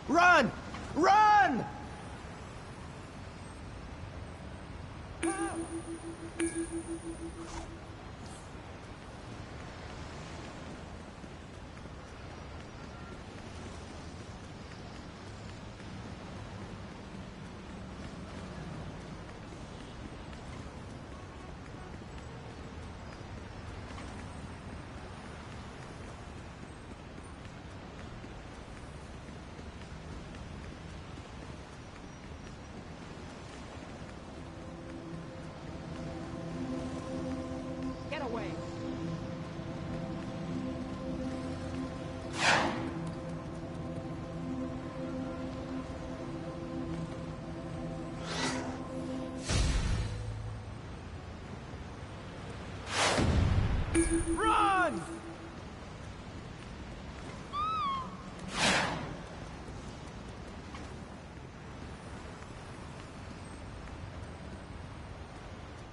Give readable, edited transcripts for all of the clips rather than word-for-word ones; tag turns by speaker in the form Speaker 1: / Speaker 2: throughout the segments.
Speaker 1: Run! Run!
Speaker 2: Get away!
Speaker 1: Run!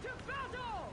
Speaker 2: To battle!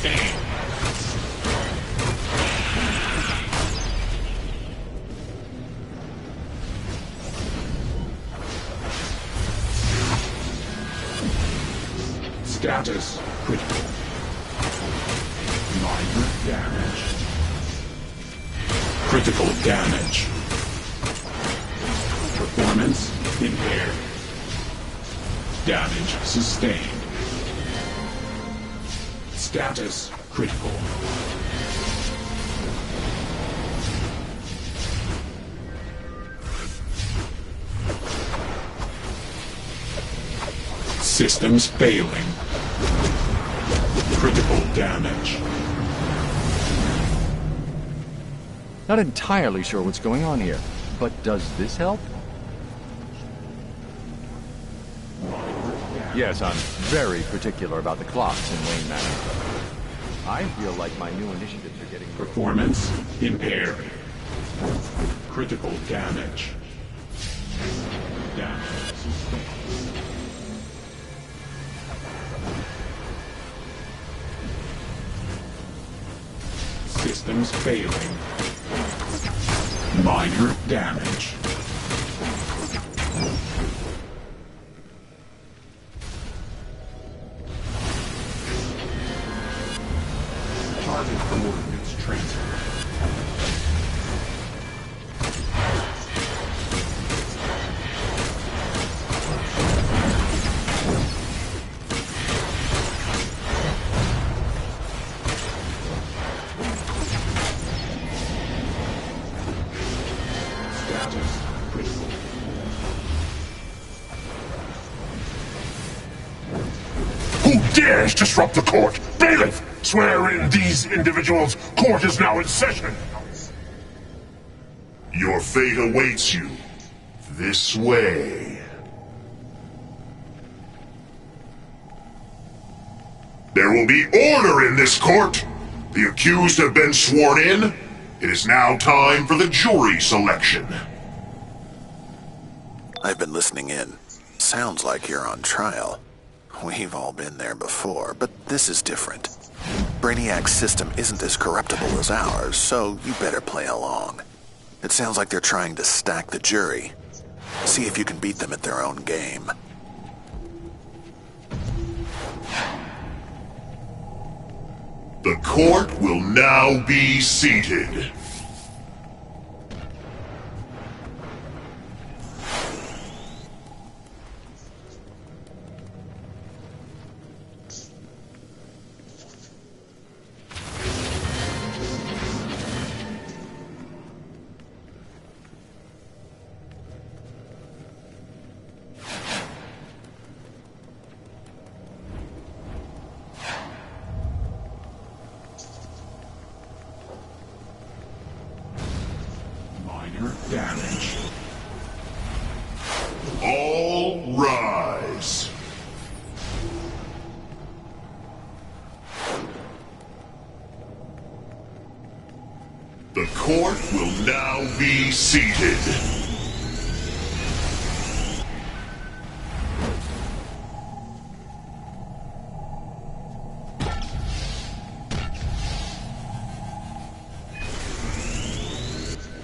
Speaker 3: sustained. Status critical. Minor damage. Critical damage. Performance impaired. Damage sustained. Status critical. Systems failing. Critical damage.
Speaker 1: Not entirely sure what's going on here, but does this help? Yes, I'm very particular about the clocks in Wayne Manor. I feel like my new initiatives are getting...
Speaker 3: Performance impaired. Critical damage. Damage sustained. Systems failing. Minor damage. Target coordinates transferred. Status critical.
Speaker 4: Who dares disrupt the court? Bailiff, swear in these individuals. Court is now in session. Your fate awaits you. This way. There will be order in this court. The accused have been sworn in. It is now time for the jury selection.
Speaker 5: I've been listening in. Sounds like you're on trial. We've all been there before, but this is different. Brainiac's system isn't as corruptible as ours, so you better play along. It sounds like they're trying to stack the jury. See if you can beat them at their own game.
Speaker 4: The court will now be seated.
Speaker 3: Damage.
Speaker 4: All rise. The court will now be seated.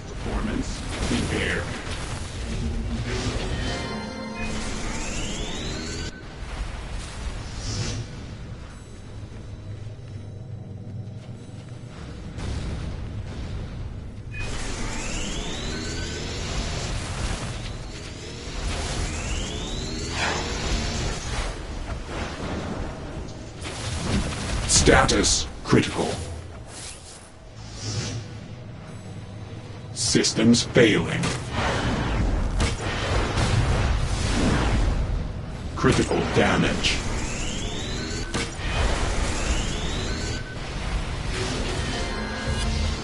Speaker 3: Performance impaired. Status critical. Systems failing. Critical damage.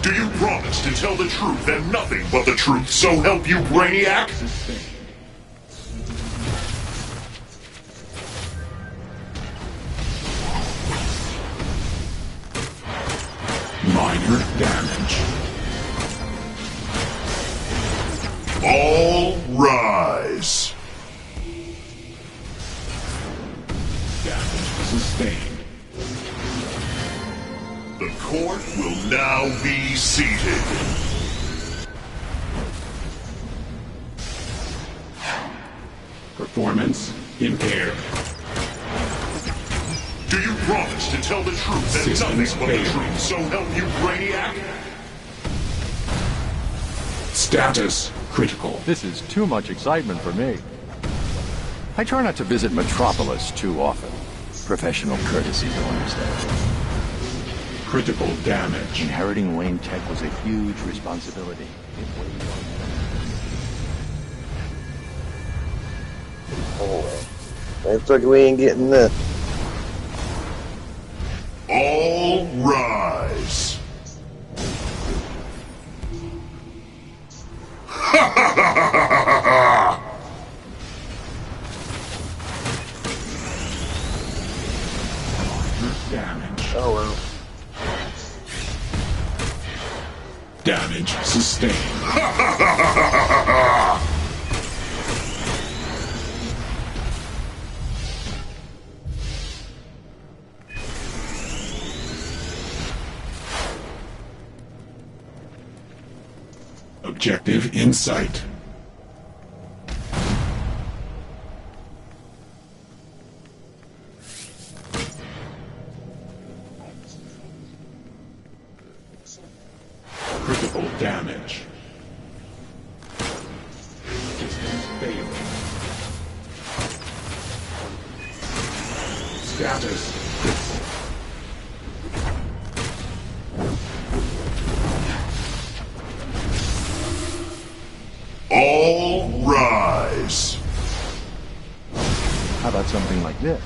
Speaker 4: Do you promise to tell the truth and nothing but the truth, so help you, Brainiac?
Speaker 3: Minor damage.
Speaker 4: All rise.
Speaker 3: Damage sustained.
Speaker 4: Now be seated.
Speaker 3: Performance impaired.
Speaker 4: Do you promise to tell the truth and
Speaker 3: Systems
Speaker 4: nothing but the
Speaker 3: failing.
Speaker 4: truth, so help you, Brainiac?
Speaker 3: Status critical.
Speaker 1: This is too much excitement for me. I try not to visit Metropolis too often. Professional courtesy, you'll understand.
Speaker 3: Critical damage.
Speaker 1: Inheriting Wayne Tech was a huge responsibility. It weighed on me.
Speaker 6: Looks like we ain't getting this.
Speaker 4: All rise.
Speaker 3: Damage.
Speaker 6: Oh well.
Speaker 3: Damage sustained. Objective in sight. Critical damage. Systems failing. Status critical.
Speaker 4: All rise.
Speaker 1: How about something like this?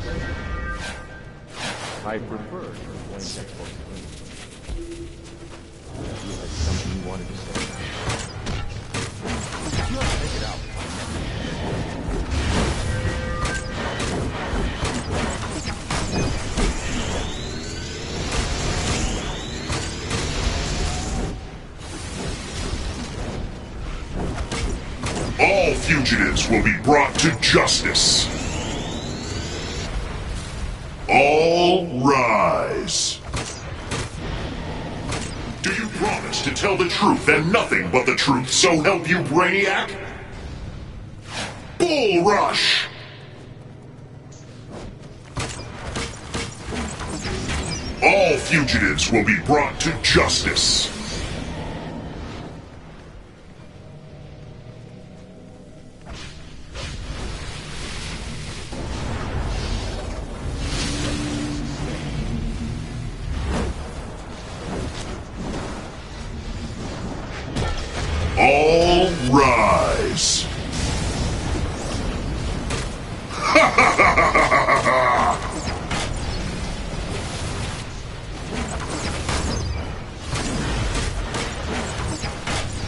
Speaker 1: I prefer Wayne Tech's voice. You had something you wanted to say. Just take it out.
Speaker 4: All fugitives will be brought to justice. All rise. Do you promise to tell the truth and nothing but the truth, so help you, Brainiac? Bull Rush! All fugitives will be brought to justice. All rise.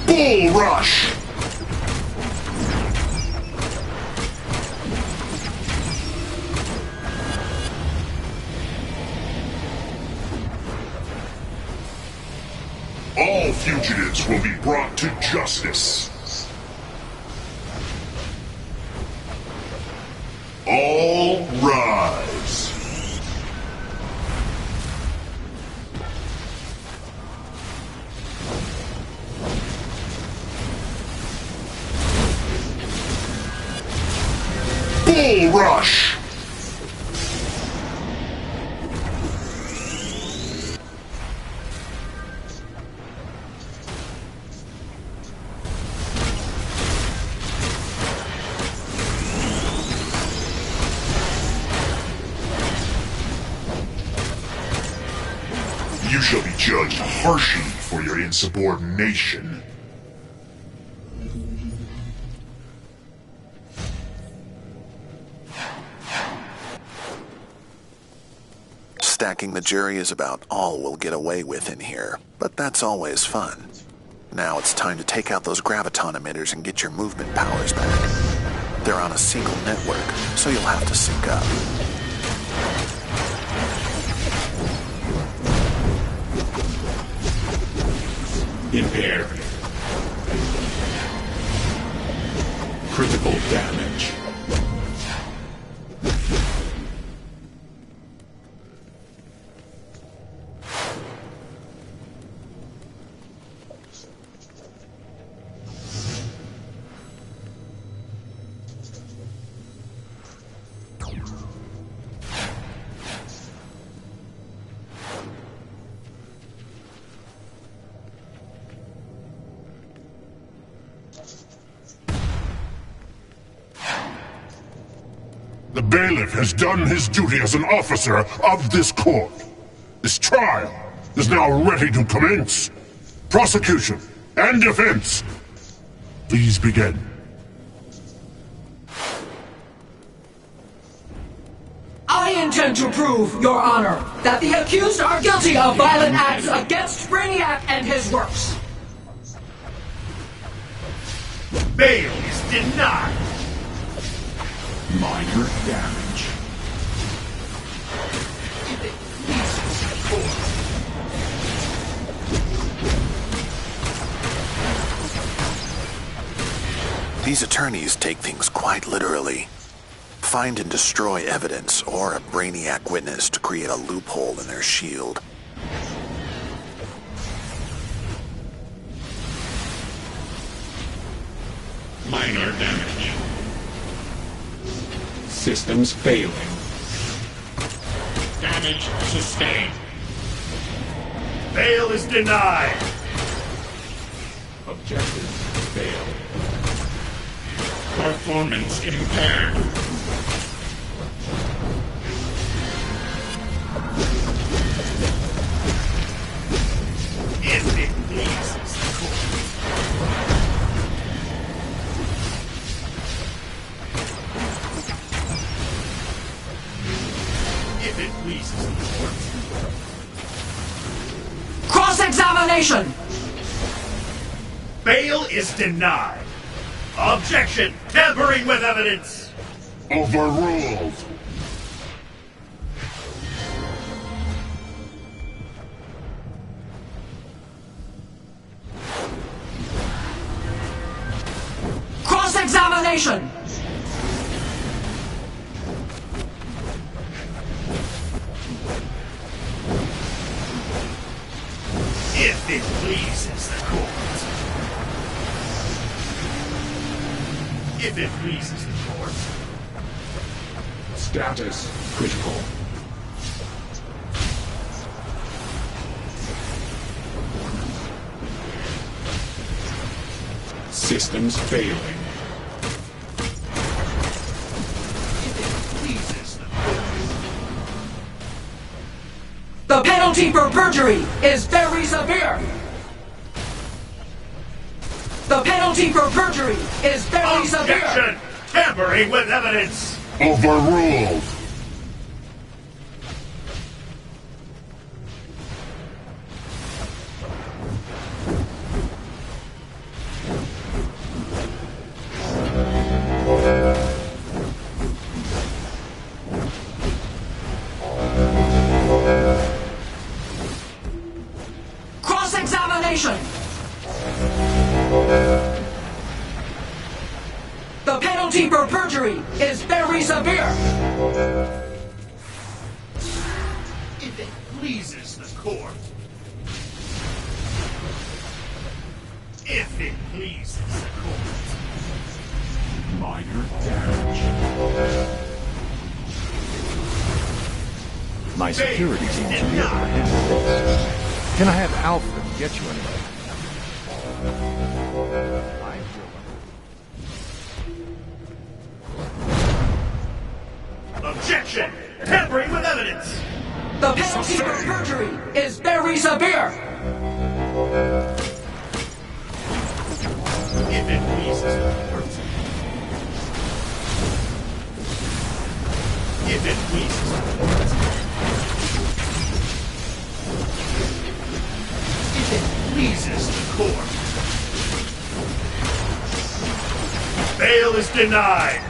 Speaker 4: Bull Rush. All fugitives will be brought to justice. All rise. Bull Rush. You shall be judged harshly for your insubordination.
Speaker 5: Stacking the jury is about all we'll get away with in here, but that's always fun. Now it's time to take out those graviton emitters and get your movement powers back. They're on a single network, so you'll have to sync up.
Speaker 3: Impaired. Critical damage.
Speaker 4: The bailiff has done his duty as an officer of this court. This trial is now ready to commence. Prosecution and defense, please begin.
Speaker 2: I intend to prove, Your Honor, that the accused are guilty of violent acts against Brainiac and his works.
Speaker 6: Bail is denied.
Speaker 3: Minor damage.
Speaker 5: These attorneys take things quite literally. Find and destroy evidence or a Brainiac witness to create a loophole in their shield.
Speaker 3: Minor damage. Systems failing. Damage sustained.
Speaker 6: Bail is denied.
Speaker 3: Objective failed. Performance impaired.
Speaker 6: If it pleases the court. If it pleases the court.
Speaker 2: Cross-examination!
Speaker 6: Bail is denied. Objection! Tampering with evidence!
Speaker 4: Overruled.
Speaker 2: Cross-examination!
Speaker 6: If it pleases the court. If it pleases the court.
Speaker 3: Status critical. Systems failing.
Speaker 6: If it pleases the court.
Speaker 2: The penalty for perjury is very severe! The penalty for perjury is very severe!
Speaker 6: Objection! Tampering with evidence!
Speaker 4: Overruled.
Speaker 2: Cross-examination! The penalty for perjury is very severe!
Speaker 6: If it pleases the court. If it pleases the court.
Speaker 3: Minor damage.
Speaker 1: My security team should be able to handle this. Can I have Alfred get you anywhere?
Speaker 6: Objection! Tampering with evidence!
Speaker 2: The penalty for perjury is very severe!
Speaker 6: If it pleases the court. If it pleases the court. If it pleases the court. Bail is denied.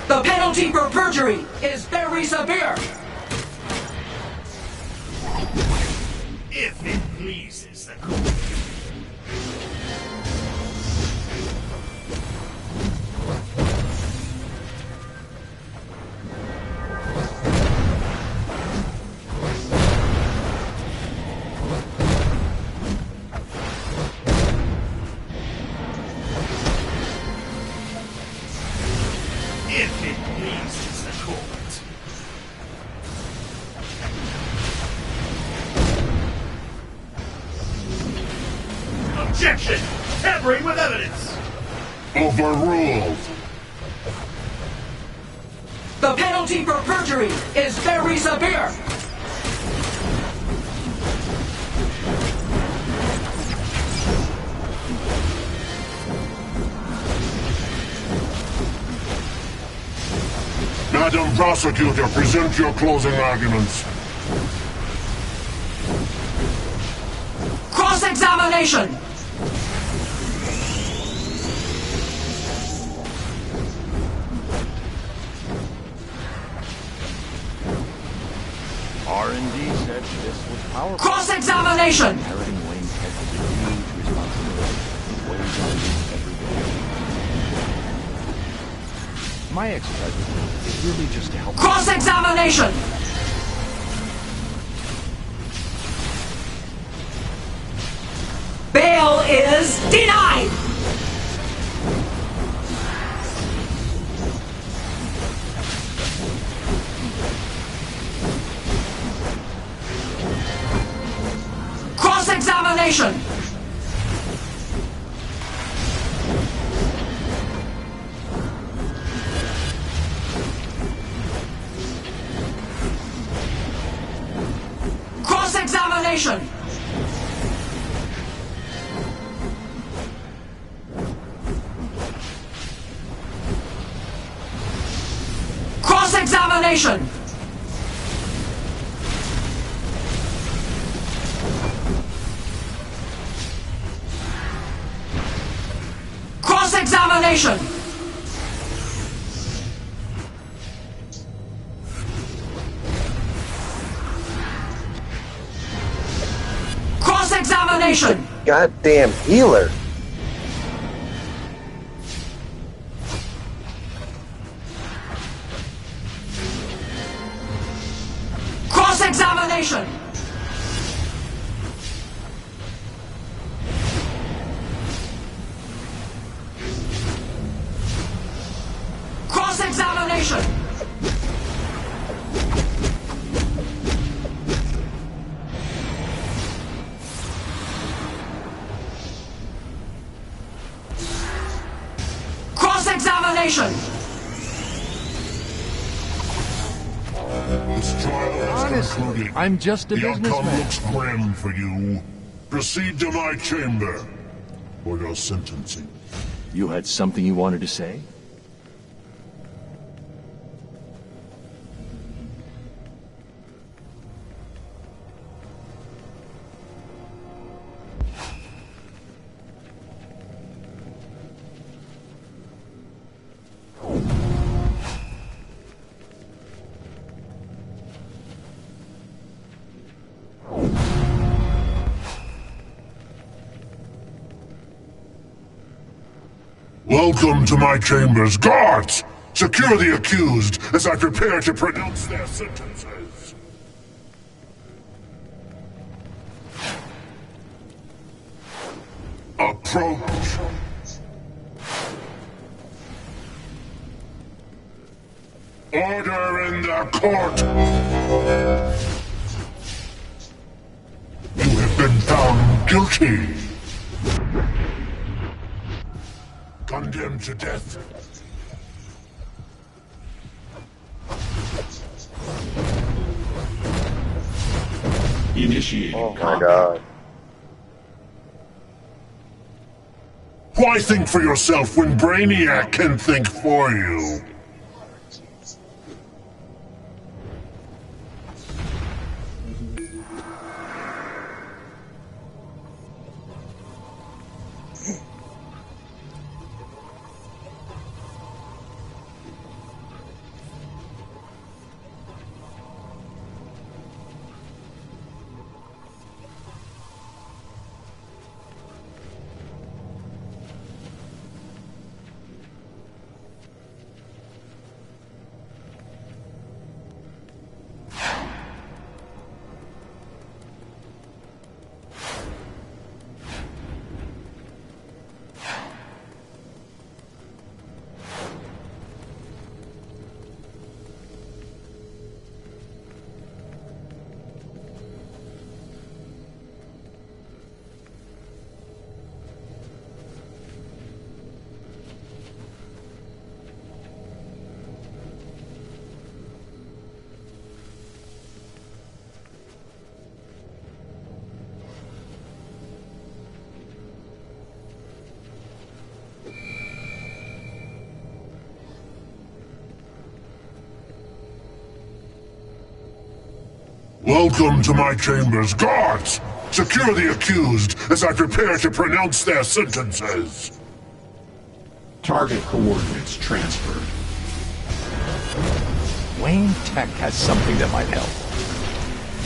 Speaker 2: The penalty for perjury is very severe!
Speaker 6: If it pleases the court. If it pleases the court. Objection! Tampering with evidence!
Speaker 4: Overruled.
Speaker 2: The penalty for perjury is very severe.
Speaker 4: Madam Prosecutor, present your closing arguments.
Speaker 2: Cross-examination.
Speaker 1: R&D said this was powerful.
Speaker 2: Cross-examination.
Speaker 1: Inheriting Wayne's head was a huge responsibility. Weighs on you every day. My ex-president is really just to help.
Speaker 2: Cross-examination. Bail is denied. Cross-examination. Cross-examination. Cross-examination. Cross-examination. Cross-examination.
Speaker 7: Goddamn healer.
Speaker 2: Cross-examination. Cross-examination. Cross-examination.
Speaker 4: This trial is
Speaker 1: Honestly,
Speaker 4: concluded.
Speaker 1: I'm just a
Speaker 4: The outcome
Speaker 1: businessman.
Speaker 4: looks grim for you. Proceed to my chamber for your sentencing.
Speaker 1: You had something you wanted to say?
Speaker 4: Welcome to my chambers. Guards! Secure the accused as I prepare to pronounce their sentences. Approach. Order in the court! You have been found guilty. Condemned to death.
Speaker 3: Initiating
Speaker 7: Oh my
Speaker 3: combat.
Speaker 7: god.
Speaker 4: Why think for yourself when Brainiac can think for you? Welcome to my chambers, guards! Secure the accused as I prepare to pronounce their sentences.
Speaker 3: Target coordinates transferred.
Speaker 1: Wayne Tech has something that might help.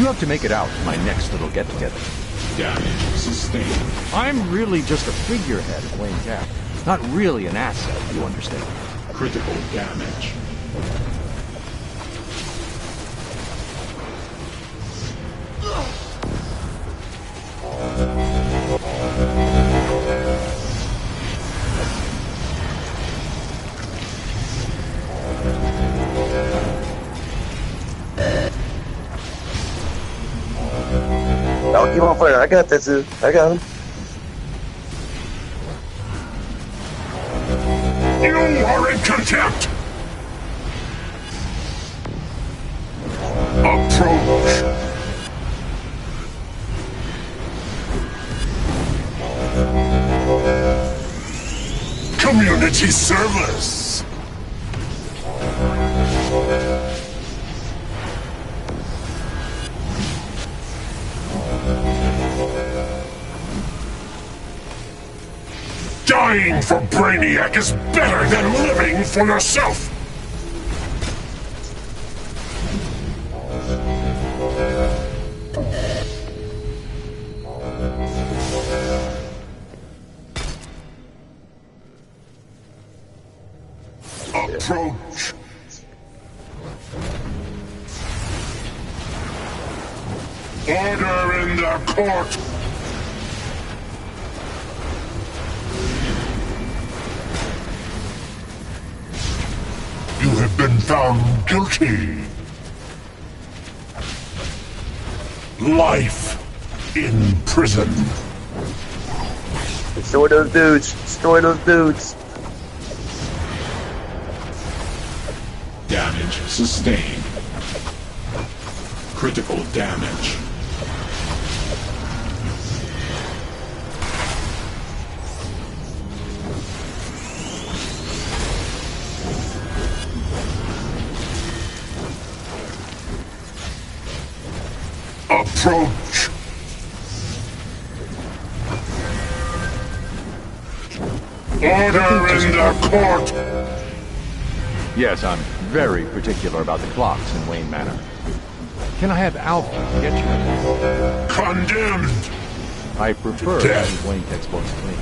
Speaker 1: You have to make it out to my next little get-together.
Speaker 3: Damage sustained.
Speaker 1: I'm really just a figurehead of Wayne Tech. Not really an asset, you understand.
Speaker 3: Critical damage.
Speaker 7: I'll keep on firing. I got this, dude. I got him.
Speaker 4: You are in contempt! Approach! Community service! Dying for Brainiac is better than living for yourself! Approach! Order in the court! You have been found guilty. Life in prison.
Speaker 7: Destroy those dudes. Destroy those dudes.
Speaker 3: Damage sustained. Critical damage.
Speaker 4: Approach! Order in the court!
Speaker 1: Yes, I'm very particular about the clocks in Wayne Manor. Can I have Alpha get you?
Speaker 4: Condemned!
Speaker 1: I prefer
Speaker 4: To death.
Speaker 1: having Wayne Tech's books clean.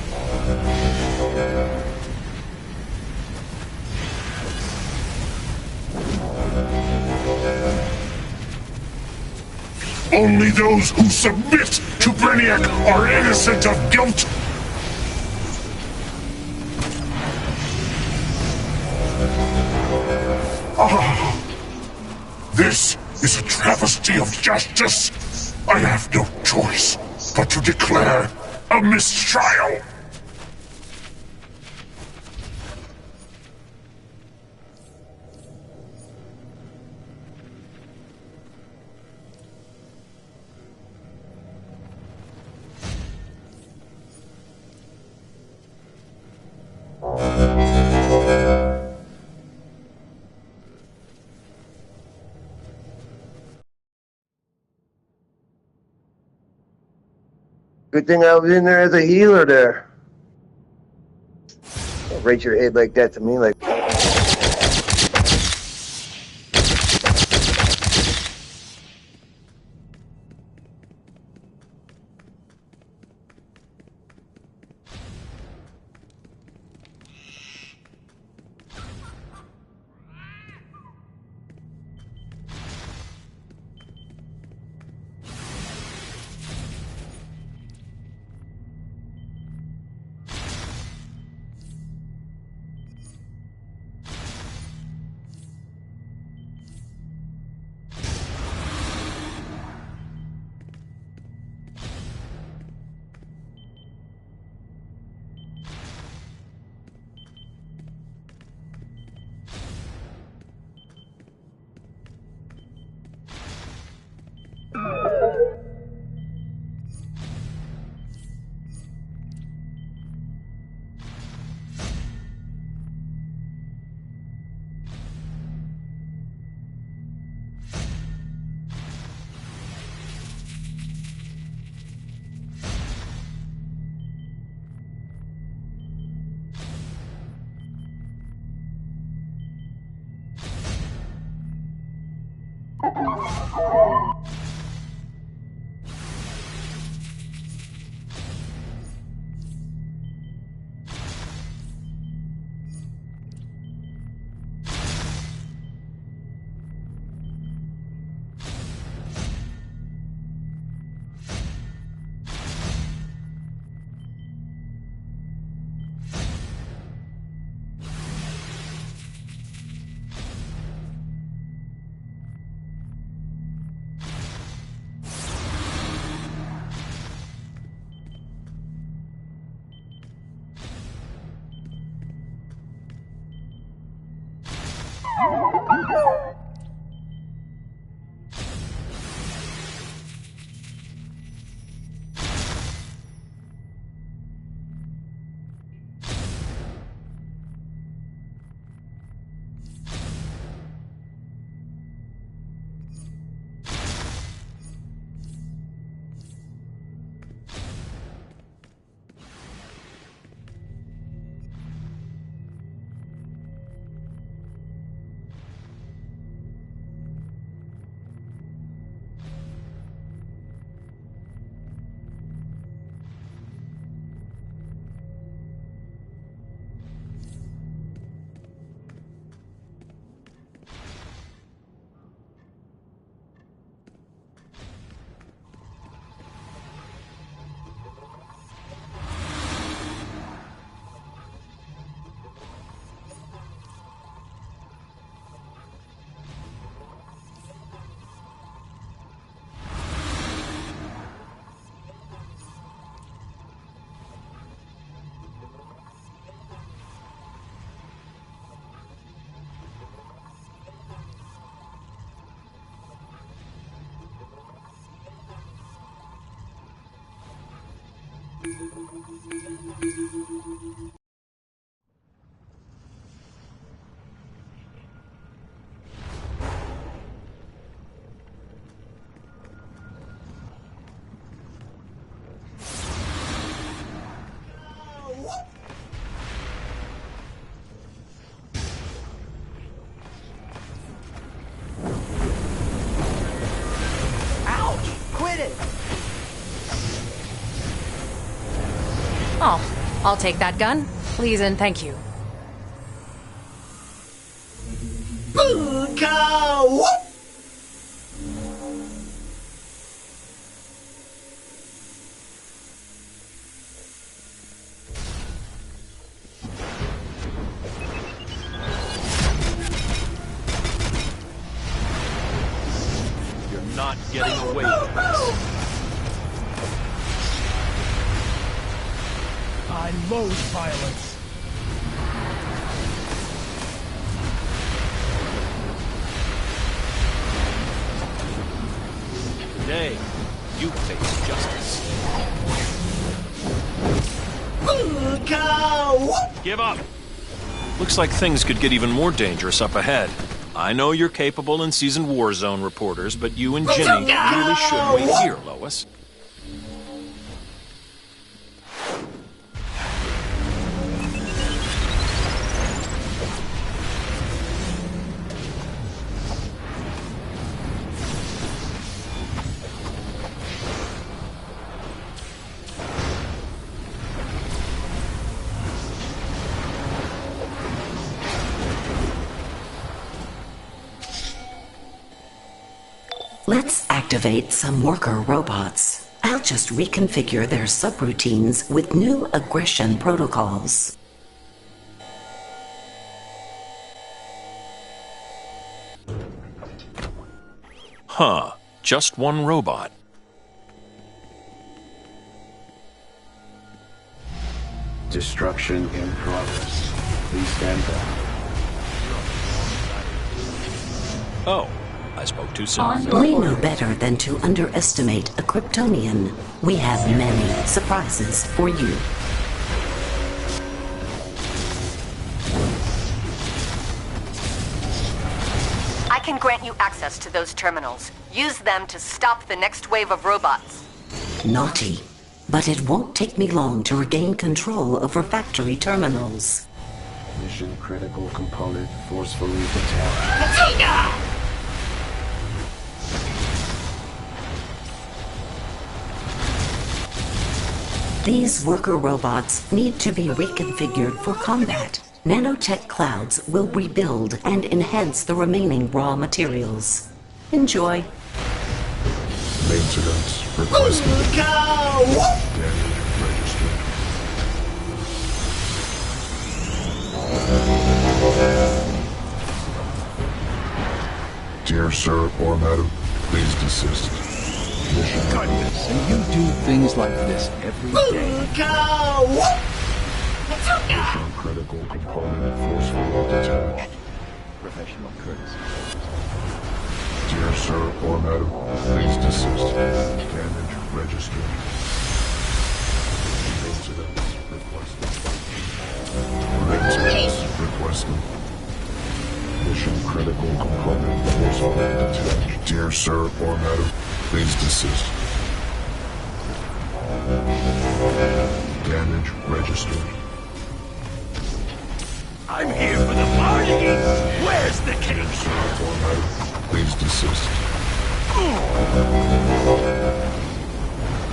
Speaker 4: Only those who submit to Brainiac are innocent of guilt! This is a travesty of justice. I have no choice but to declare a mistrial.
Speaker 7: Good thing I was in there as a healer there. Don't raise your head like that to me, like.
Speaker 8: Oh, I'll take that gun. Please and thank you.
Speaker 6: Cow!
Speaker 9: You're not getting away with this.
Speaker 10: I loathe violence.
Speaker 9: Today, you face justice.
Speaker 6: Cow!
Speaker 9: Give up! Looks like things could get even more dangerous up ahead. I know you're capable and seasoned war zone reporters, but you and Ginny really should wait here, Lois.
Speaker 11: Let's activate some worker robots. I'll just reconfigure their subroutines with new aggression protocols.
Speaker 9: Huh. Just one robot.
Speaker 12: Destruction in progress. Please stand back.
Speaker 9: Oh, I spoke too soon.
Speaker 11: We know better than to underestimate a Kryptonian. We have many surprises for you.
Speaker 13: I can grant you access to those terminals. Use them to stop the next wave of robots.
Speaker 11: Naughty. But it won't take me long to regain control over factory terminals.
Speaker 12: Mission critical component forcefully detached.
Speaker 11: These worker robots need to be reconfigured for combat. Nanotech clouds will rebuild and enhance the remaining raw materials. Enjoy.
Speaker 4: Maintenance requested. Damage registered. Dear sir or madam, please desist. Mission
Speaker 1: Goodness, and you do things like this every day.
Speaker 4: Mission critical component forcefully detached.
Speaker 1: Professional courtesy.
Speaker 4: Dear sir or madam, please desist. Damage registered. Maintenance requested. Maintenance requested. Mission critical component forcefully detached. Dear sir or madam, please desist. Damage registered.
Speaker 6: I'm here for the party! Where's the cake?
Speaker 4: Sir or madam, please desist.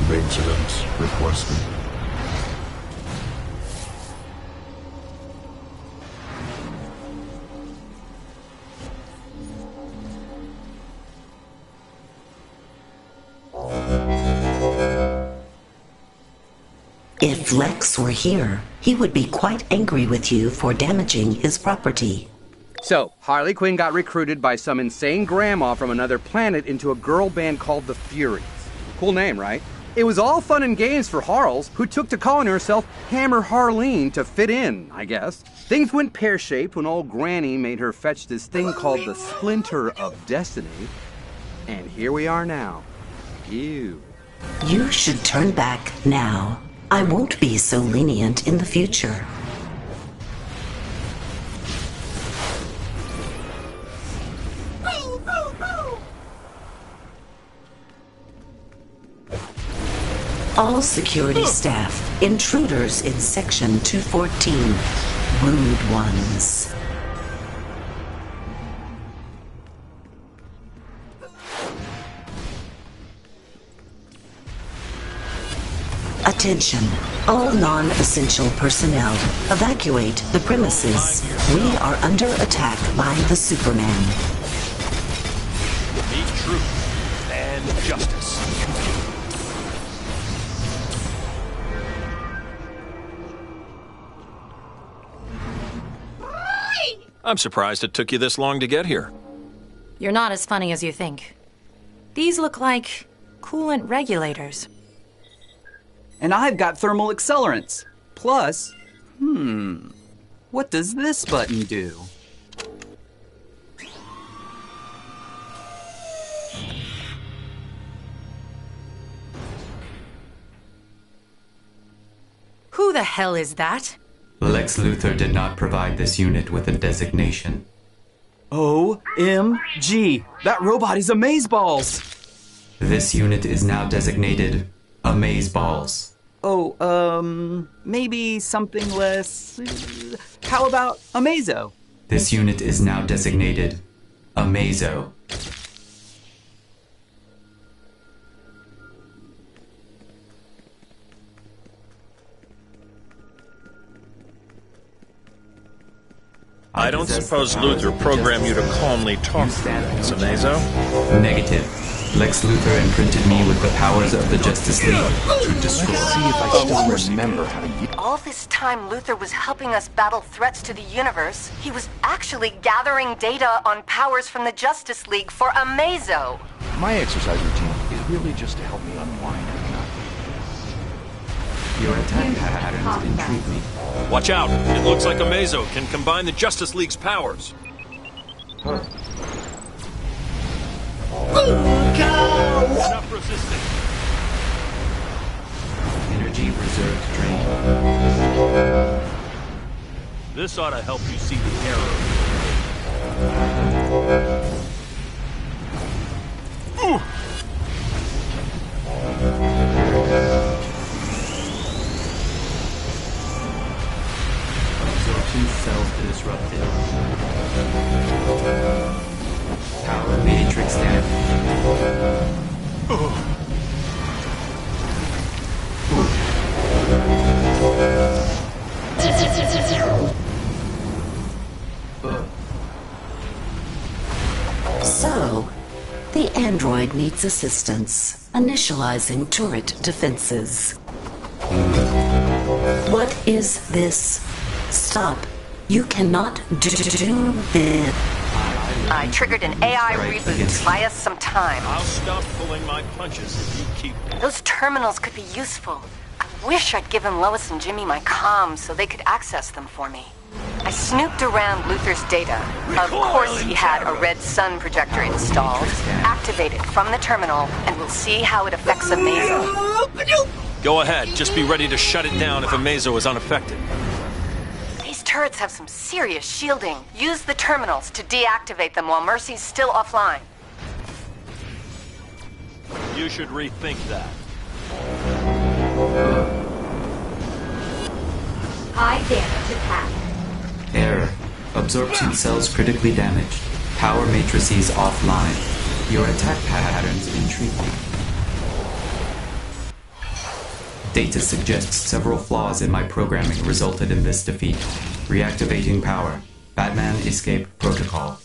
Speaker 4: Maintenance requested.
Speaker 11: If Lex were here, he would be quite angry with you for damaging his property.
Speaker 14: So, Harley Quinn got recruited by some insane grandma from another planet into a girl band called the Furies. Cool name, right? It was all fun and games for Harls, who took to calling herself Hammer Harleen to fit in, I guess. Things went pear-shaped when old Granny made her fetch this thing called the Splinter of Destiny. And here we are now. Ew.
Speaker 11: You should turn back now. I won't be so lenient in the future. All security staff, intruders in Section 214, rude ones. Attention, all non-essential personnel, evacuate the premises. We are under attack by the Superman.
Speaker 9: Need truth and justice. I'm surprised it took you this long to get here.
Speaker 8: You're not as funny as you think. These look like coolant regulators.
Speaker 15: And I've got thermal accelerants. Plus, what does this button do?
Speaker 8: Who the hell is that?
Speaker 16: Lex Luthor did not provide this unit with a designation.
Speaker 15: OMG! That robot is Amazeballs!
Speaker 16: This unit is now designated Amazeballs.
Speaker 15: Maybe something less... How about Amazo?
Speaker 16: This unit is now designated Amazo.
Speaker 9: I don't suppose Luthor programmed you to calmly talk to things, Amazo?
Speaker 16: Negative. Lex Luthor imprinted me with the powers of the Justice League to destroy.
Speaker 1: Let's see if I still remember how to use...
Speaker 13: All this time, Luthor was helping us battle threats to the universe. He was actually gathering data on powers from the Justice League for Amazo.
Speaker 1: My exercise routine is really just to help me unwind at night.
Speaker 16: Your attack patterns intrigue me.
Speaker 9: Watch out! It looks like Amazo can combine the Justice League's powers. Enough resisting.
Speaker 16: Energy reserve drained.
Speaker 9: This ought to help you see the error.
Speaker 16: Absorption self-disrupted. Power matrix damage.
Speaker 11: So, the android needs assistance, initializing turret defenses. What is this? Stop. You cannot do this.
Speaker 13: I triggered an AI reboot. Buy us some time.
Speaker 9: I'll stop pulling my punches if you keep...
Speaker 13: Those terminals could be useful. I wish I'd given Lois and Jimmy my comms so they could access them for me. I snooped around Luther's data. Of course he had a red sun projector installed. Activate it from the terminal, and we'll see how it affects Amazo.
Speaker 9: Go ahead. Just be ready to shut it down if Amazo is unaffected.
Speaker 13: These turrets have some serious shielding. Use the terminals to deactivate them while Mercy's still offline.
Speaker 9: You should rethink that.
Speaker 17: High damage attack.
Speaker 16: Error. Absorption cells critically damaged. Power matrices offline. Your attack patterns intriguing. Data suggests several flaws in my programming resulted in this defeat. Reactivating power. Batman escape protocol.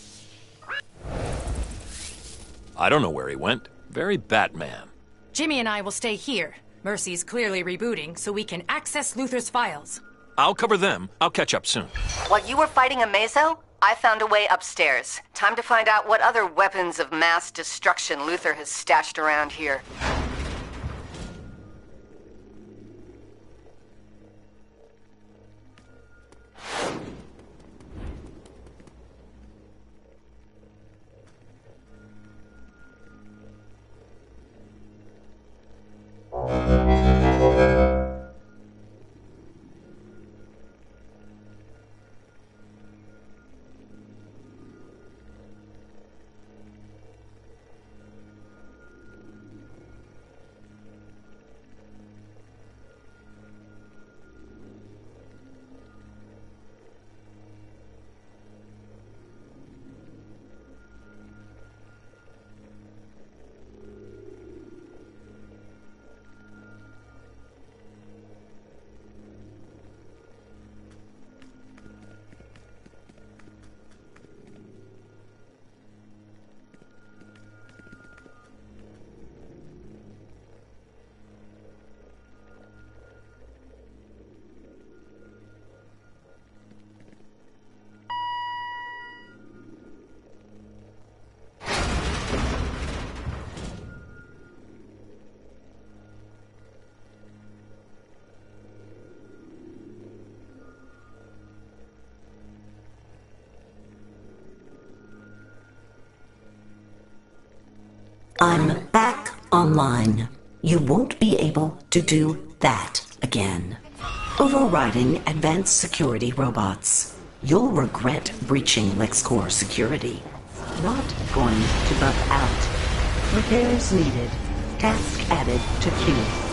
Speaker 9: I don't know where he went. Very Batman.
Speaker 8: Jimmy and I will stay here. Mercy's clearly rebooting, so we can access Luther's files.
Speaker 9: I'll cover them. I'll catch up soon.
Speaker 13: While you were fighting Amazo, I found a way upstairs. Time to find out what other weapons of mass destruction Luther has stashed around here.
Speaker 11: I'm back online. You won't be able to do that again. Overriding advanced security robots. You'll regret breaching LexCorp security. Not going to bump out. Repairs needed. Task added to queue.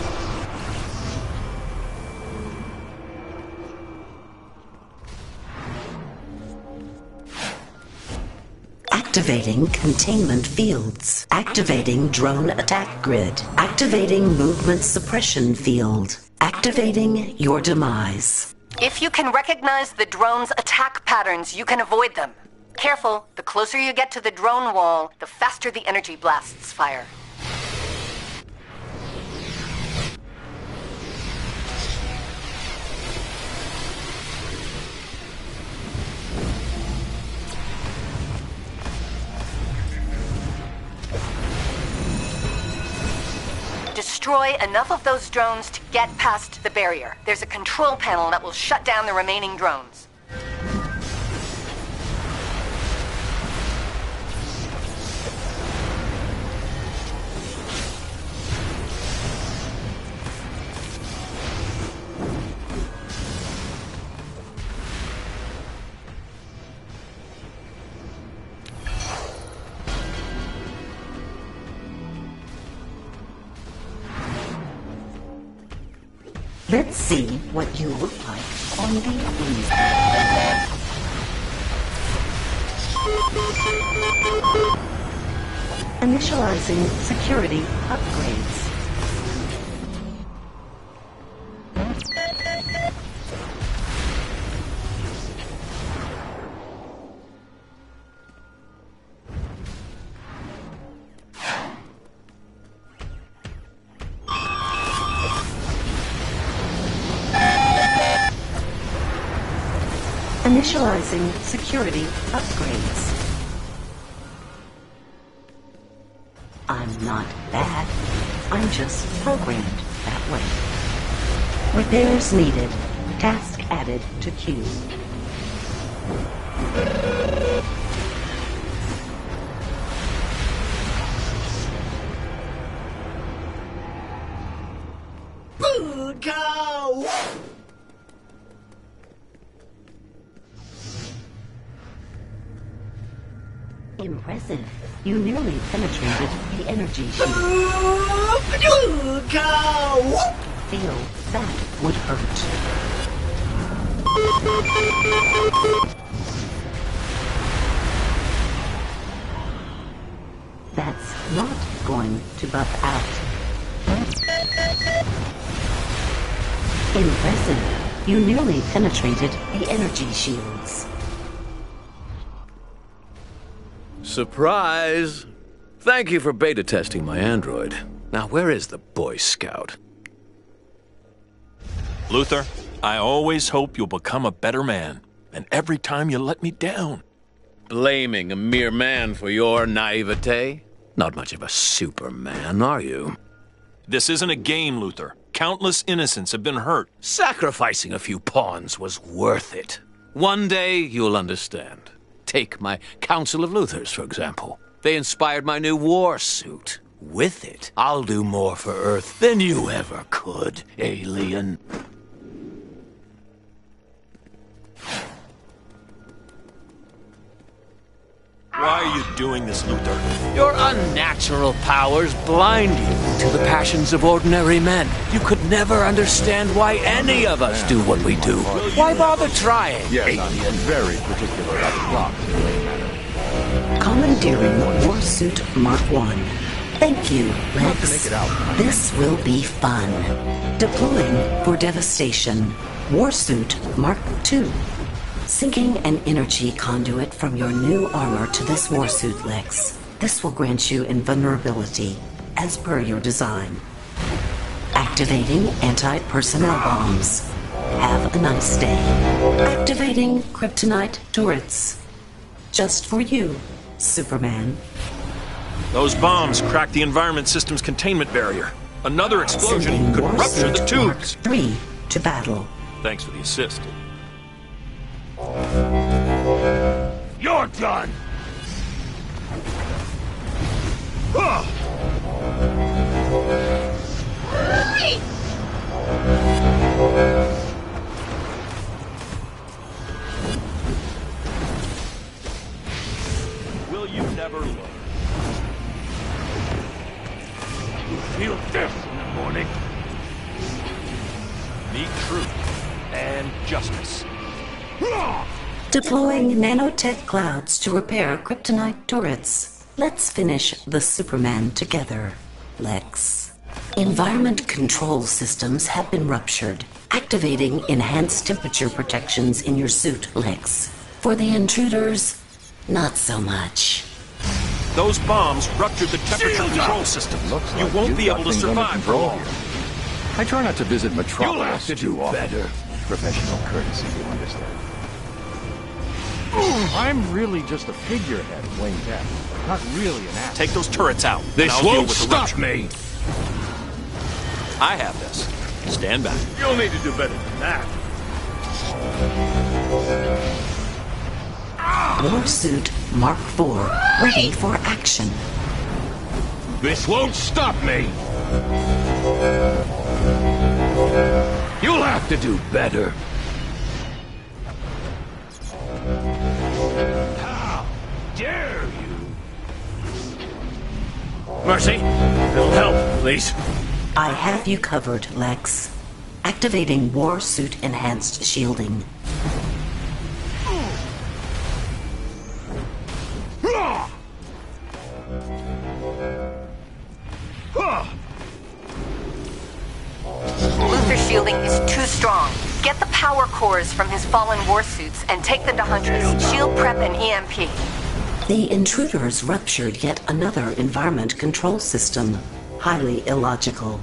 Speaker 11: Activating containment fields. Activating drone attack grid. Activating movement suppression field. Activating your demise.
Speaker 13: If you can recognize the drone's attack patterns, you can avoid them. Careful, the closer you get to the drone wall, the faster the energy blasts fire. Destroy enough of those drones to get past the barrier. There's a control panel that will shut down the remaining drones.
Speaker 11: Let's see what you look like on the Initializing security upgrades. Initializing security upgrades. I'm not bad. I'm just programmed that way. Repairs needed. Task added to queue.
Speaker 2: Food cow!
Speaker 11: Impressive. You nearly penetrated the energy shield.
Speaker 2: Food cow!
Speaker 11: Feel that would hurt. That's not going to buff out. Impressive. You nearly penetrated the energy shields.
Speaker 18: Surprise! Thank you for beta testing my android. Now, where is the Boy Scout?
Speaker 9: Luther, I always hope you'll become a better man. And every time you let me down.
Speaker 18: Blaming a mere man for your naivete? Not much of a Superman, are you?
Speaker 9: This isn't a game, Luther. Countless innocents have been hurt.
Speaker 18: Sacrificing a few pawns was worth it. One day you'll understand. Take my Council of Luthers, for example. They inspired my new war suit. With it, I'll do more for Earth than you ever could, alien.
Speaker 9: Why are you doing this, Luther?
Speaker 18: Your unnatural powers blind you to the passions of ordinary men. You could never understand why any of us do what we do. Why bother trying?
Speaker 1: Yes, I'm very particular about the clocks in Wayne Manor.
Speaker 11: Commandeering Warsuit Mark 1. Thank you, Lex. This will be fun. Deploying for devastation. Warsuit Mark 2. Syncing an energy conduit from your new armor to this warsuit, Lex. This will grant you invulnerability, as per your design. Activating anti-personnel bombs. Have a nice day. Activating kryptonite turrets. Just for you, Superman.
Speaker 9: Those bombs cracked the environment system's containment barrier. Another explosion could rupture the tubes.
Speaker 11: 3 to battle.
Speaker 9: Thanks for the assist.
Speaker 6: You're done!
Speaker 9: Will you never learn?
Speaker 6: Feel death in the morning.
Speaker 9: Need truth and justice.
Speaker 11: Deploying nanotech clouds to repair kryptonite turrets. Let's finish the Superman together, Lex. Environment control systems have been ruptured. Activating enhanced temperature protections in your suit, Lex. For the intruders, not so much.
Speaker 9: Those bombs ruptured the temperature control system. You won't be able to survive for long.
Speaker 1: I try not to visit Metropolis
Speaker 6: You'll have to do
Speaker 1: too often.
Speaker 6: better.
Speaker 1: Professional courtesy, you understand. I'm really just a figurehead of Wayne Tech. Not really an asset.
Speaker 9: Take those turrets out.
Speaker 6: This
Speaker 9: and I'll deal
Speaker 6: won't
Speaker 9: with the
Speaker 6: stop
Speaker 9: rupture.
Speaker 6: me!
Speaker 9: I have this. Stand back.
Speaker 6: You'll need to do better than that.
Speaker 11: Warsuit Mark 4, ready for action.
Speaker 6: This won't stop me! You'll have to do better. How dare you? Mercy, it'll help, please.
Speaker 11: I have you covered, Lex. Activating Warsuit enhanced shielding.
Speaker 13: Luther's shielding is too strong. Get the power cores from his fallen warsuits and take them to Huntress. Shield prep and EMP.
Speaker 11: The intruders ruptured yet another environment control system. Highly illogical.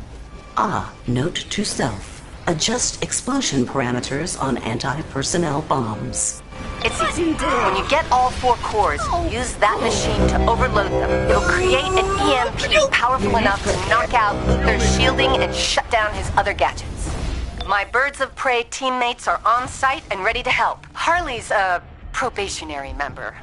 Speaker 11: Ah, note to self. Adjust explosion parameters on anti-personnel bombs.
Speaker 13: It's easy. When you get all 4 cores, use that machine to overload them. It'll create an EMP powerful enough to knock out Luther's shielding and shut down his other gadgets. My Birds of Prey teammates are on site and ready to help. Harley's a probationary member.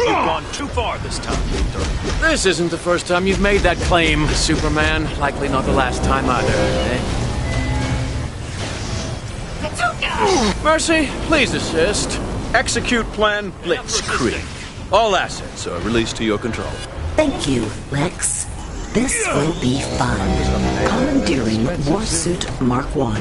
Speaker 9: Gone too far this time, Luther.
Speaker 18: This isn't the first time you've made that claim, Superman. Likely not the last time either, eh?
Speaker 9: Mercy, please assist. Execute Plan Blitzkrieg. All assets are released to your control.
Speaker 11: Thank you, Lex. This will be fun. Commandeering Warsuit Mark I.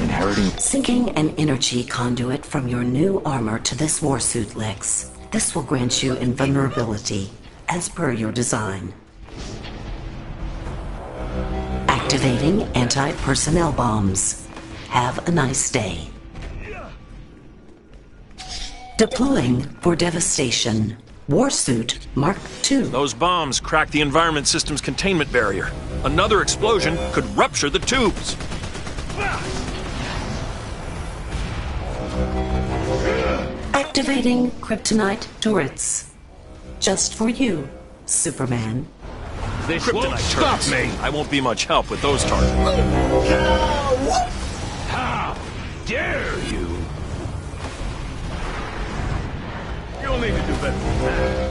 Speaker 11: Syncing an energy conduit from your new armor to this warsuit, Lex. This will grant you invulnerability, as per your design. Activating anti-personnel bombs. Have a nice day. Deploying for devastation. Warsuit Mark II.
Speaker 9: Those bombs cracked the environment system's containment barrier. Another explosion could rupture the tubes.
Speaker 11: Activating kryptonite turrets. Just for you, Superman.
Speaker 9: This kryptonite stop me! I won't be much help with those targets.
Speaker 6: How dare you! You'll need to do better than that.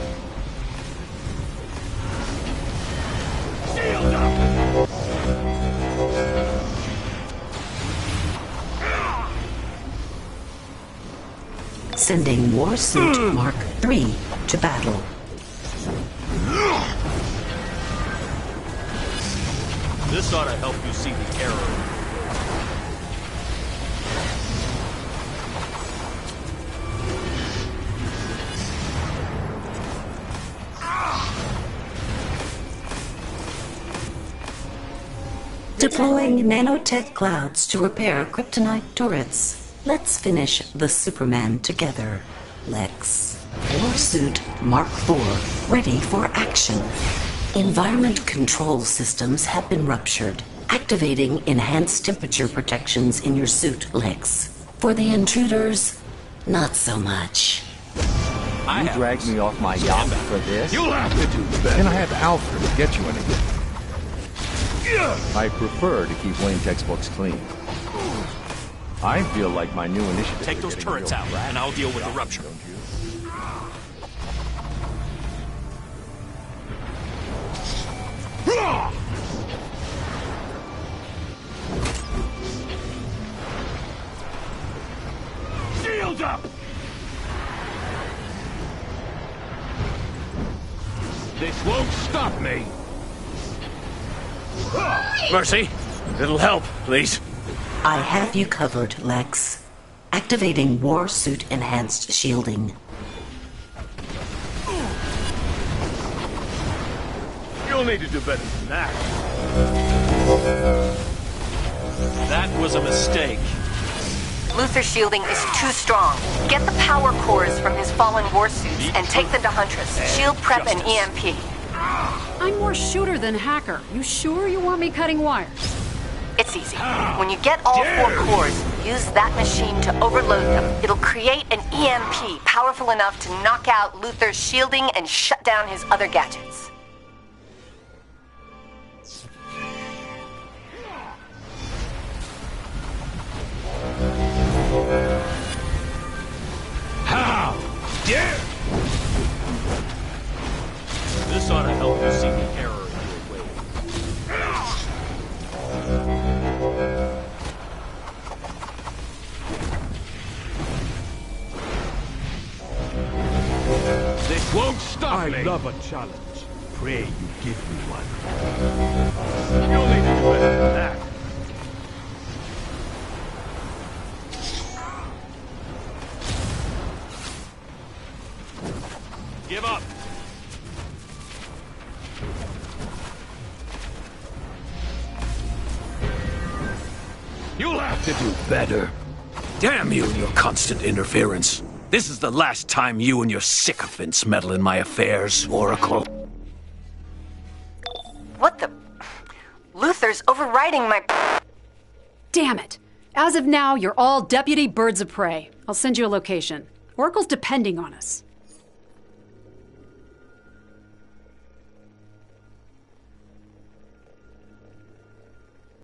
Speaker 6: Shield up!
Speaker 11: Sending Warsuit Mark III to battle.
Speaker 9: This ought to help you see the error.
Speaker 11: Deploying nanotech clouds to repair kryptonite turrets. Let's finish the Superman together, Lex. Warsuit Mark IV, ready for action. Environment control systems have been ruptured. Activating enhanced temperature protections in your suit, Lex. For the intruders, not so much.
Speaker 1: You dragged me off my yacht for this?
Speaker 9: You'll have to do better.
Speaker 1: Can I have Alfred get you anything? I prefer to keep Wayne textbooks clean. I feel like my new initiative.
Speaker 9: Take those turrets out, and I'll deal with the rupture.
Speaker 1: Don't you?
Speaker 6: Shields up!
Speaker 9: This won't stop me. Mercy, a little help, please.
Speaker 11: I have you covered, Lex. Activating War Suit Enhanced Shielding.
Speaker 9: You'll need to do better than that. That was a mistake.
Speaker 13: Luther's shielding is too strong. Get the power cores from his fallen war suits and take them to Huntress. Shield prep and EMP.
Speaker 19: I'm more shooter than hacker. You sure you want me cutting wires?
Speaker 13: It's easy. When you get all 4 cores, use that machine to overload them. It'll create an EMP powerful enough to knock out Luther's shielding and shut down his other gadgets.
Speaker 9: How dare! This ought to help you see the error in your way. This won't stop me.
Speaker 10: I love a challenge. Pray you give me one.
Speaker 9: You'll need to do better than that. Give up. You'll have to do better. Damn you and your constant interference. This is the last time you and your sycophants meddle in my affairs, Oracle.
Speaker 13: What the... Luther's overriding my...
Speaker 19: Damn it. As of now, you're all Deputy Birds of Prey. I'll send you a location. Oracle's depending on us.